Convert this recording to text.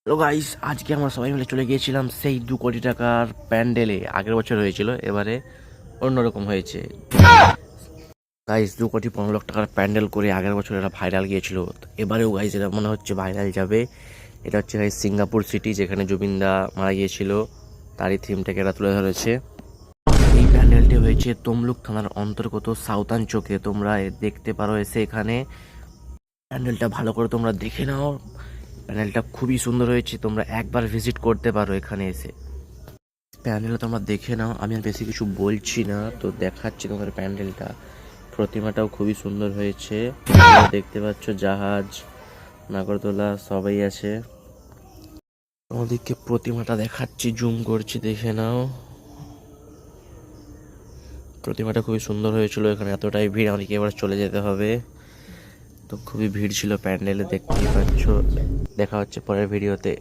Hello guys, আজকে আমরা সবাই মিলে চলে গিয়েছিলাম সেই 2 কোটি টাকার প্যান্ডেলে। আগের বছর হয়েছিল, এবারে অন্যরকম হয়েছে। গাইস 2,15,00,000 টাকার প্যান্ডেল করে আগের বছর এটা ভাইরাল গিয়েছিল। এবারেও গাইস এটা মনে হচ্ছে ভাইরাল যাবে। এটা হচ্ছে গাইস সিঙ্গাপুর সিটি, যেখানে জুবিনদা মারা গিয়েছিল, তারই থিমটাকে এরা তুলে ধরেছে। এই প্যান্ডেলটি হয়েছে তমলুক থানার অন্তর্গত সাউথান চোখে। তোমরা দেখতে পারো এসে এখানে। প্যান্ডেলটা ভালো করে তোমরা দেখে নাও। প্যান্ডেলটা খুবই সুন্দর হয়েছে, তোমরা একবার ভিজিট করতে পারো এখানে এসে। প্যান্ডেলটা তোমরা দেখে নাও, আমি আর বেশি কিছু বলছি না, তো দেখাচ্ছি তোমাদের প্যান্ডেলটা। প্রতিমাটাও খুবই সুন্দর হয়েছে, দেখতে পাচ্ছ জাহাজ, নাগরদোলা সবাই আছে। তোমাদেরকে প্রতিমাটা দেখাচ্ছি, জুম করছি, দেখে নাও। প্রতিমাটা খুবই সুন্দর হয়েছিল। এখানে এতটাই ভিড়, আমাদেরকে এবার চলে যেতে হবে। তো খুবই ভিড় ছিল প্যান্ডেলে, দেখতেই পাচ্ছ। দেখা হচ্ছে পরের ভিডিওতে।